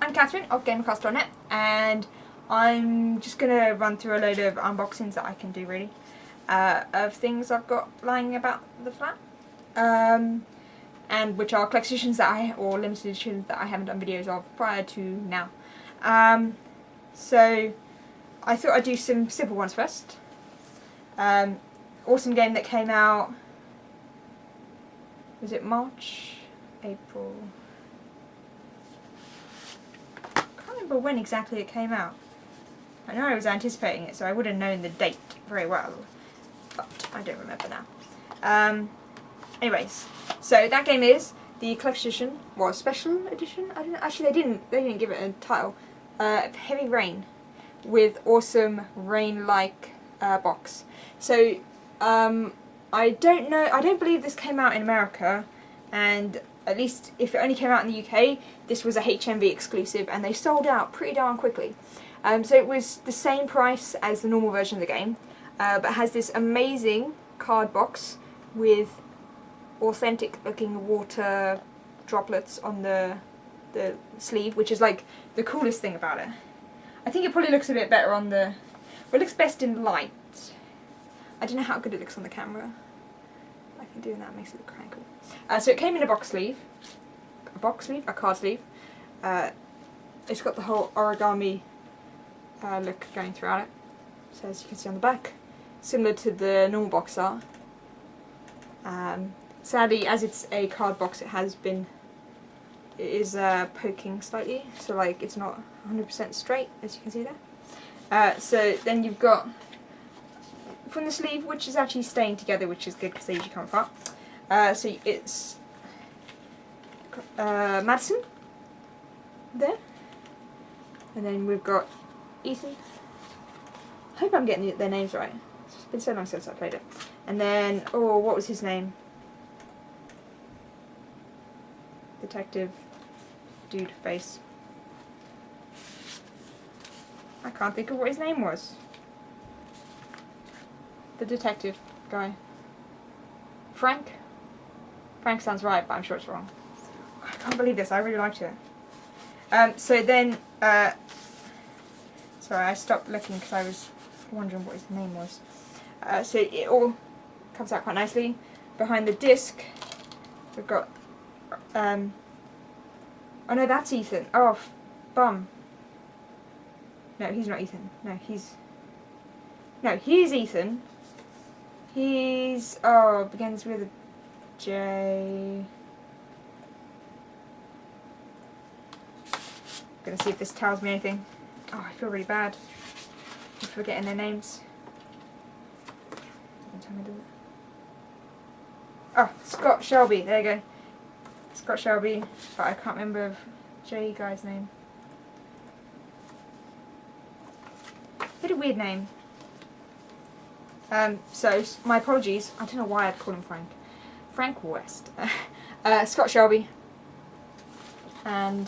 I'm Catherine of GamerCast.net, and I'm just going to run through a load of unboxings that I can do, really, of things I've got lying about the flat, and which are collector's editions that or limited editions that I haven't done videos of prior to now. So I thought I'd do some simple ones first. Awesome game that came out, was it March? April? I can't remember when exactly it came out. I know I was anticipating it, so I would have known the date very well, but I don't remember now. Anyways, so that game is the collector's edition, or special edition, I don't know, actually they didn't give it a title, Heavy Rain, with awesome rain-like box. So, I don't believe this came out in America, and at least if it only came out in the UK, this was a HMV exclusive, and they sold out pretty darn quickly. So it was the same price as the normal version of the game, but has this amazing card box with authentic looking water droplets on the sleeve, which is like the coolest thing about it. I think it probably looks a bit better on the, well, it looks best in light. I don't know how good it looks on the camera. I think doing that makes it look kind of cool. So it came in a card sleeve. It's got the whole origami look going throughout it. So as you can see on the back, similar to the normal box art. Sadly, as it's a card box, it is poking slightly, so like it's not 100% straight, as you can see there. So then you've got from the sleeve, which is actually staying together, which is good because they usually come apart. So it's Madison there, and then we've got Ethan. I hope I'm getting their names right. It's been so long since I played it. And then, oh, what was his name? Detective dude face. I can't think of what his name was. The detective guy. Frank? Frank sounds right, but I'm sure it's wrong. I can't believe this, I really liked it. So then, sorry, I stopped looking because I was wondering what his name was. So it all comes out quite nicely. Behind the disc, we've got, oh no, that's Ethan. Oh, bum. No, he's not Ethan. No, he's Ethan. He's, oh, begins with a J. Gonna see if this tells me anything. Oh, I feel really bad. I'm forgetting their names. Doesn't tell me, does it? Oh, Scott Shelby. There you go. Scott Shelby, but I can't remember J guy's name. Bit of weird name. So, my apologies. I don't know why I'd call him Frank. Frank West. Scott Shelby. And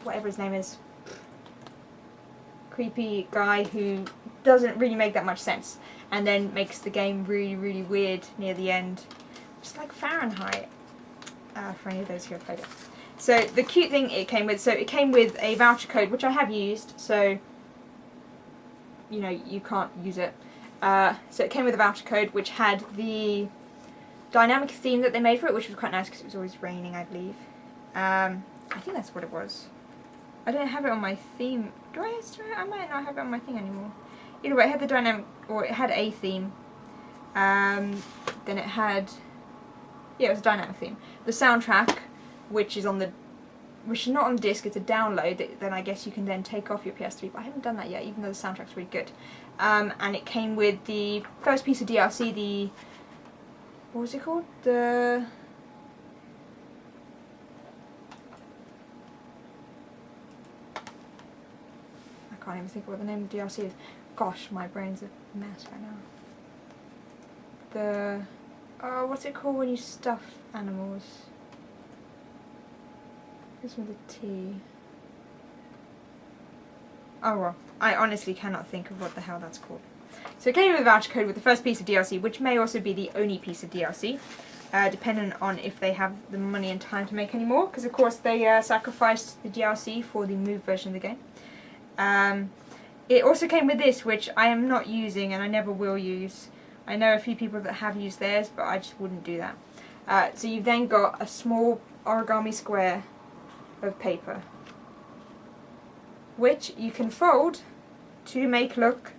whatever his name is. Creepy guy who doesn't really make that much sense. And then makes the game really, really weird near the end. Just like Fahrenheit. For any of those who have played it. So, the cute thing it came with, a voucher code, which I have used, so you know, you can't use it. So it came with a voucher code which had the dynamic theme that they made for it, which was quite nice because it was always raining, I believe. I think that's what it was. I don't have it on my theme. Do I? I might not have it on my thing anymore. Either way, it had the dynamic, or it had a theme. Then it had, yeah, it was a dynamic theme. The soundtrack, which is not on the disc, it's a download that then I guess you can then take off your PS3, but I haven't done that yet, even though the soundtrack's really good. And it came with the first piece of DLC, what was it called? I can't even think of what the name of the DLC is. Gosh, my brain's a mess right now. Oh, what's it called when you stuff animals? This with a T. Oh well, I honestly cannot think of what the hell that's called. So it came with a voucher code with the first piece of DLC, which may also be the only piece of DLC. depending on if they have the money and time to make any more, because of course they sacrificed the DLC for the Move version of the game. It also came with this, which I am not using and I never will use. I know a few people that have used theirs, but I just wouldn't do that. So you've then got a small origami square of paper, which you can fold to make look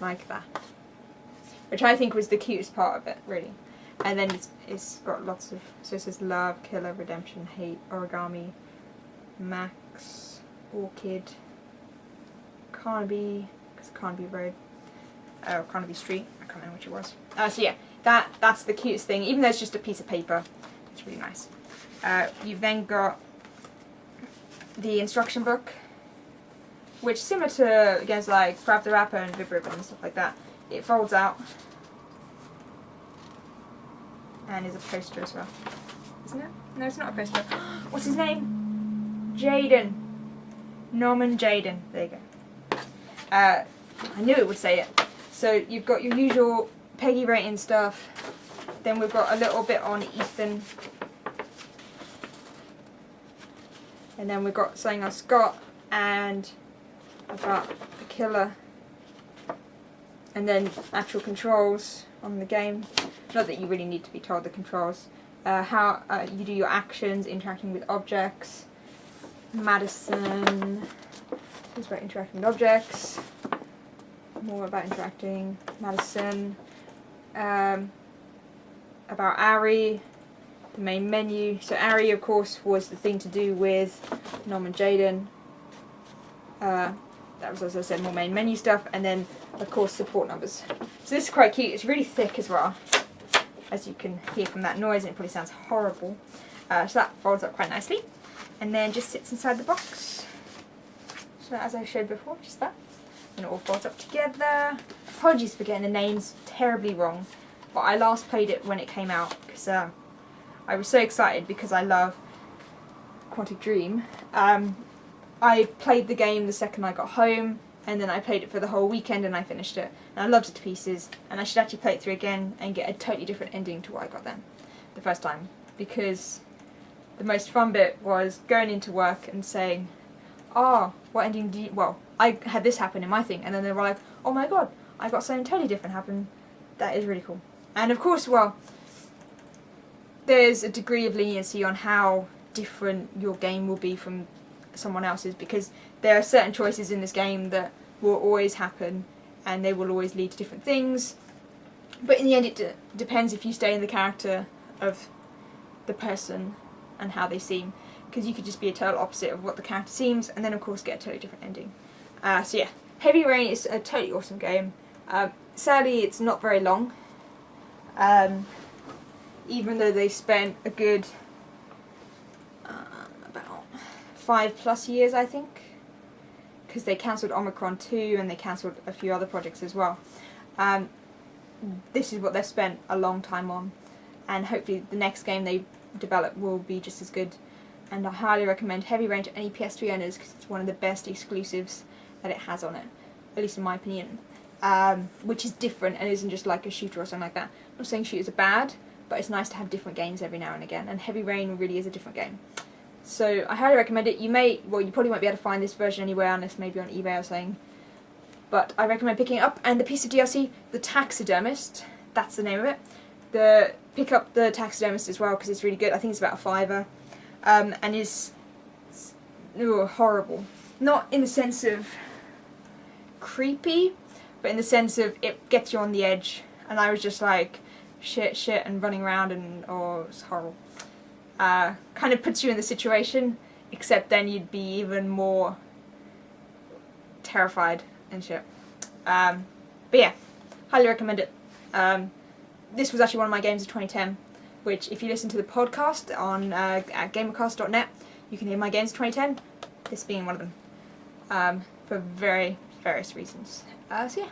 like that, which I think was the cutest part of it, really. And then it's got lots of, so it says love, killer, redemption, hate, origami, Max, orchid, Carnaby, because Carnaby Road, Carnaby Street, I can't remember which it was. So yeah, that's the cutest thing, even though it's just a piece of paper. It's really nice. You've then got the instruction book, which similar to games like Grab the Rapper and Vib Ribbon and stuff like that, it folds out and is a poster as well, isn't it? No, it's not a poster. What's his name? Jaden. Norman Jaden. There you go. I knew it would say it. So you've got your usual Peggy rating stuff. Then we've got a little bit on Ethan. And then we've got something on Scott and about the killer. And then actual controls on the game. Not that you really need to be told the controls. How you do your actions, interacting with objects. Madison is about interacting with objects. More about interacting. Madison. About Ari. The main menu. So Ari, of course, was the thing to do with Norman Jaden. That was, as I said, more main menu stuff. And then, of course, support numbers. So this is quite cute. It's really thick as well, as you can hear from that noise, and it probably sounds horrible. So that folds up quite nicely. And then just sits inside the box. So as I showed before, just that. And it all folds up together. Apologies for getting the names terribly wrong. But I last played it when it came out, because I was so excited because I love Quantic Dream. I played the game the second I got home, and then I played it for the whole weekend and I finished it. And I loved it to pieces, and I should actually play it through again and get a totally different ending to what I got then, the first time. Because the most fun bit was going into work and saying, oh, what ending do you... Well, I had this happen in my thing, and then they were like, oh my god, I got something totally different happen. That is really cool. And of course, well, there's a degree of leniency on how different your game will be from someone else's, because there are certain choices in this game that will always happen and they will always lead to different things, but in the end it depends if you stay in the character of the person and how they seem, because you could just be a total opposite of what the character seems and then of course get a totally different ending. So yeah, Heavy Rain is a totally awesome game. Sadly it's not very long, even though they spent a good about 5+ years, I think, because they cancelled Omicron 2 and they cancelled a few other projects as well. This is what they've spent a long time on, and hopefully the next game they develop will be just as good. And I highly recommend Heavy Rain to any PS3 owners because it's one of the best exclusives that it has on it, at least in my opinion, which is different and isn't just like a shooter or something like that. I'm not saying shooters are bad, but it's nice to have different games every now and again, and Heavy Rain really is a different game. So I highly recommend it. You probably won't be able to find this version anywhere unless maybe on eBay or something, but I recommend picking it up. And the piece of DLC, The Taxidermist, that's the name of it. Pick up The Taxidermist as well because it's really good. I think it's about £5, and is horrible. Not in the sense of creepy, but in the sense of it gets you on the edge, and I was just like shit and running around, and oh, it's horrible. Kind of puts you in the situation, except then you'd be even more terrified and shit. But yeah, highly recommend it. This was actually one of my games of 2010, which if you listen to the podcast on at gamercast.net, you can hear my games of 2010, this being one of them, for various reasons. So yeah,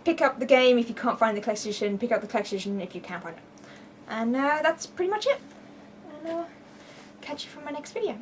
pick up the game if you can't find the collector's edition, pick up the collector's edition if you can find it. And that's pretty much it. And catch you for my next video.